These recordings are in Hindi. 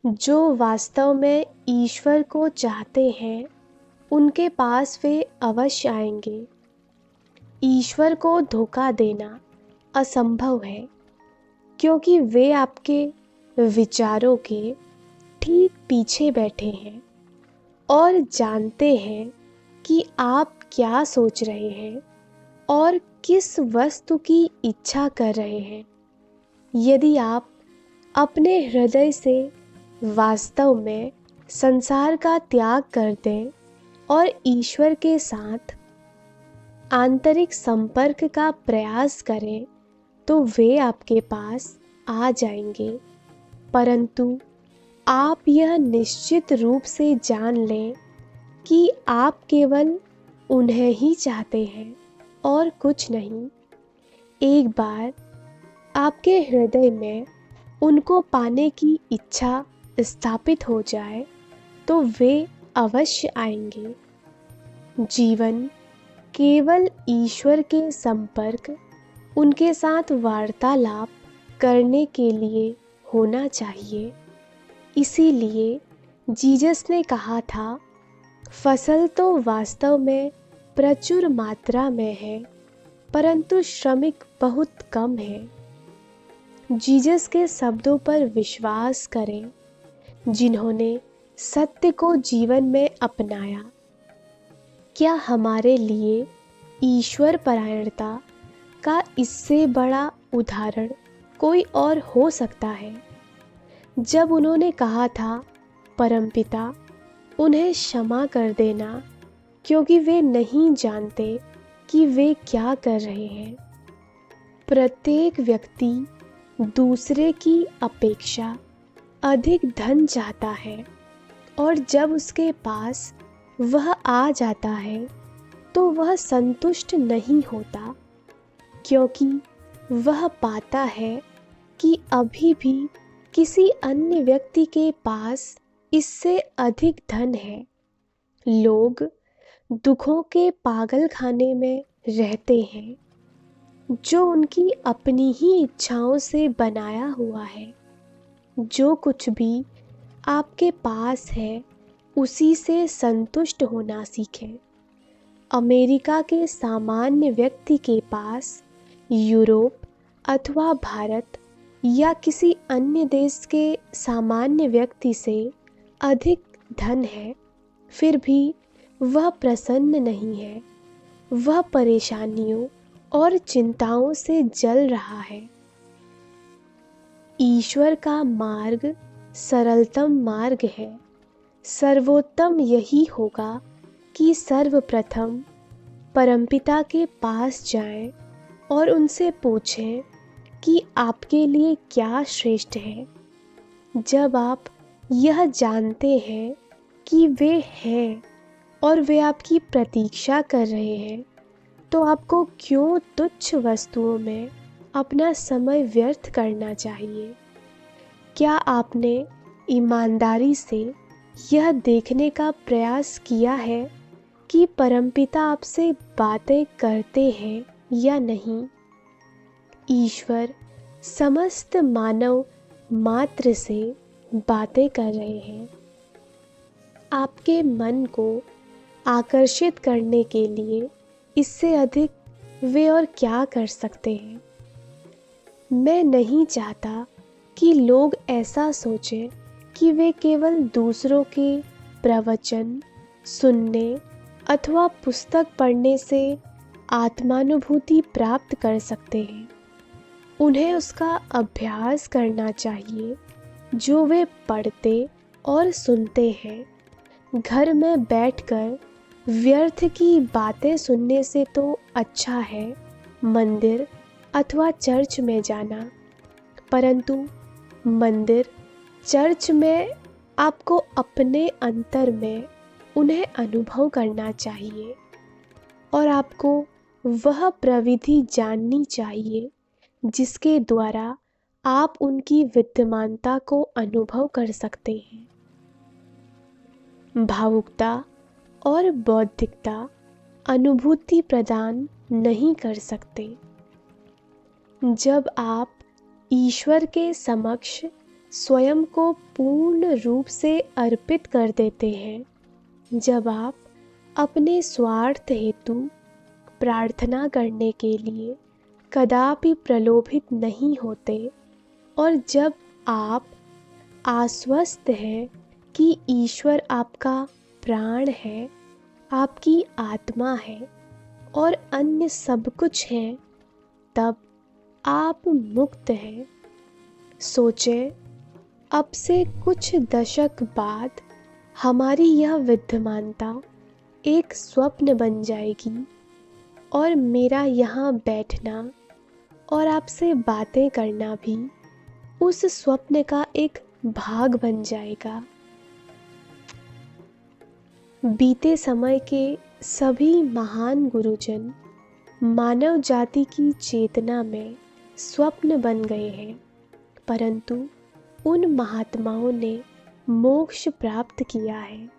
जो वास्तव में ईश्वर को चाहते हैं उनके पास वे अवश्य आएंगे। ईश्वर को धोखा देना असंभव है, क्योंकि वे आपके विचारों के ठीक पीछे बैठे हैं और जानते हैं कि आप क्या सोच रहे हैं और किस वस्तु की इच्छा कर रहे हैं। यदि आप अपने हृदय से वास्तव में संसार का त्याग कर दें और ईश्वर के साथ आंतरिक संपर्क का प्रयास करें तो वे आपके पास आ जाएंगे। परंतु आप यह निश्चित रूप से जान लें कि आप केवल उन्हें ही चाहते हैं और कुछ नहीं। एक बार आपके हृदय में उनको पाने की इच्छा स्थापित हो जाए तो वे अवश्य आएंगे। जीवन केवल ईश्वर के संपर्क, उनके साथ वार्तालाप करने के लिए होना चाहिए। इसीलिए जीसस ने कहा था, फसल तो वास्तव में प्रचुर मात्रा में है, परंतु श्रमिक बहुत कम हैं। जीसस के शब्दों पर विश्वास करें, जिन्होंने सत्य को जीवन में अपनाया। क्या हमारे लिए ईश्वर परायणता का इससे बड़ा उदाहरण कोई और हो सकता है? जब उन्होंने कहा था, परमपिता उन्हें क्षमा कर देना, क्योंकि वे नहीं जानते कि वे क्या कर रहे हैं। प्रत्येक व्यक्ति दूसरे की अपेक्षा अधिक धन चाहता है, और जब उसके पास वह आ जाता है तो वह संतुष्ट नहीं होता, क्योंकि वह पाता है कि अभी भी किसी अन्य व्यक्ति के पास इससे अधिक धन है। लोग दुखों के पागल खाने में रहते हैं, जो उनकी अपनी ही इच्छाओं से बनाया हुआ है। जो कुछ भी आपके पास है उसी से संतुष्ट होना सीखें। अमेरिका के सामान्य व्यक्ति के पास यूरोप अथवा भारत या किसी अन्य देश के सामान्य व्यक्ति से अधिक धन है, फिर भी वह प्रसन्न नहीं है। वह परेशानियों और चिंताओं से जल रहा है। ईश्वर का मार्ग सरलतम मार्ग है। सर्वोत्तम यही होगा कि सर्वप्रथम परमपिता के पास जाएं और उनसे पूछें कि आपके लिए क्या श्रेष्ठ है। जब आप यह जानते हैं कि वे हैं और वे आपकी प्रतीक्षा कर रहे हैं, तो आपको क्यों तुच्छ वस्तुओं में अपना समय व्यर्थ करना चाहिए? क्या आपने ईमानदारी से यह देखने का प्रयास किया है कि परमपिता आपसे बातें करते हैं या नहीं? ईश्वर समस्त मानव मात्र से बातें कर रहे हैं। आपके मन को आकर्षित करने के लिए इससे अधिक वे और क्या कर सकते हैं? मैं नहीं चाहता कि लोग ऐसा सोचें कि वे केवल दूसरों के प्रवचन सुनने अथवा पुस्तक पढ़ने से आत्मानुभूति प्राप्त कर सकते हैं। उन्हें उसका अभ्यास करना चाहिए जो वे पढ़ते और सुनते हैं। घर में बैठकर व्यर्थ की बातें सुनने से तो अच्छा है मंदिर अथवा चर्च में जाना, परंतु मंदिर चर्च में आपको अपने अंतर में उन्हें अनुभव करना चाहिए और आपको वह प्रविधि जाननी चाहिए जिसके द्वारा आप उनकी विद्यमानता को अनुभव कर सकते हैं। भावुकता और बौद्धिकता अनुभूति प्रदान नहीं कर सकते। जब आप ईश्वर के समक्ष स्वयं को पूर्ण रूप से अर्पित कर देते हैं। जब आप अपने स्वार्थ हेतु प्रार्थना करने के लिए कदापि प्रलोभित नहीं होते और जब आप आश्वस्त हैं कि ईश्वर आपका प्राण है, आपकी आत्मा है और अन्य सब कुछ है, तब आप मुक्त हैं। सोचें, अब से कुछ दशक बाद हमारी यह विद्यमानता एक स्वप्न बन जाएगी और मेरा यहाँ बैठना और आपसे बातें करना भी उस स्वप्न का एक भाग बन जाएगा। बीते समय के सभी महान गुरुजन मानव जाति की चेतना में स्वप्न बन गए हैं, परंतु उन महात्माओं ने मोक्ष प्राप्त किया है।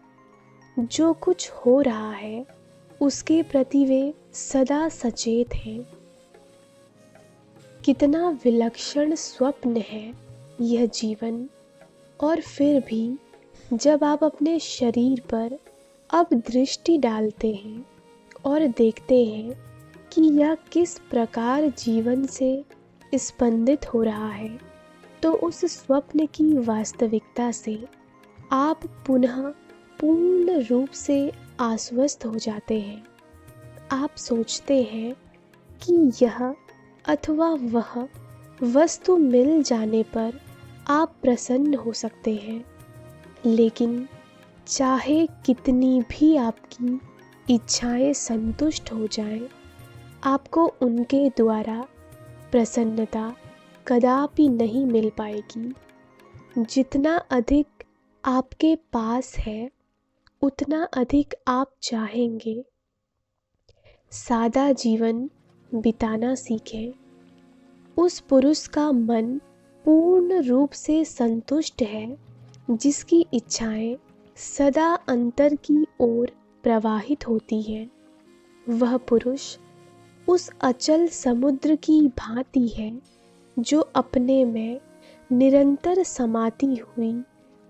जो कुछ हो रहा है उसके प्रति वे सदा सचेत हैं। कितना विलक्षण स्वप्न है यह जीवन। और फिर भी जब आप अपने शरीर पर अब दृष्टि डालते हैं और देखते हैं कि यह किस प्रकार जीवन से स्पंदित हो रहा है, तो उस स्वप्न की वास्तविकता से आप पुनः पूर्ण रूप से आश्वस्त हो जाते हैं। आप सोचते हैं कि यह अथवा वह वस्तु मिल जाने पर आप प्रसन्न हो सकते हैं, लेकिन चाहे कितनी भी आपकी इच्छाएं संतुष्ट हो जाएं, आपको उनके द्वारा प्रसन्नता कदापि नहीं मिल पाएगी। जितना अधिक आपके पास है उतना अधिक आप चाहेंगे। सादा जीवन बिताना सीखें। उस पुरुष का मन पूर्ण रूप से संतुष्ट है जिसकी इच्छाएं सदा अंतर की ओर प्रवाहित होती हैं। वह पुरुष उस अचल समुद्र की भांति है जो अपने में निरंतर समाती हुई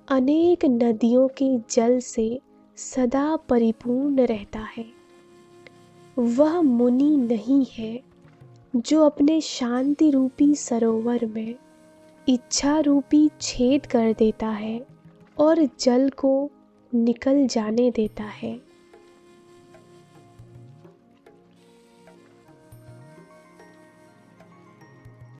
अनेक नदियों के जल से सदा परिपूर्ण रहता है। वह मुनि नहीं है जो अपने शांति रूपी सरोवर में इच्छा रूपी छेद कर देता है और जल को निकल जाने देता है।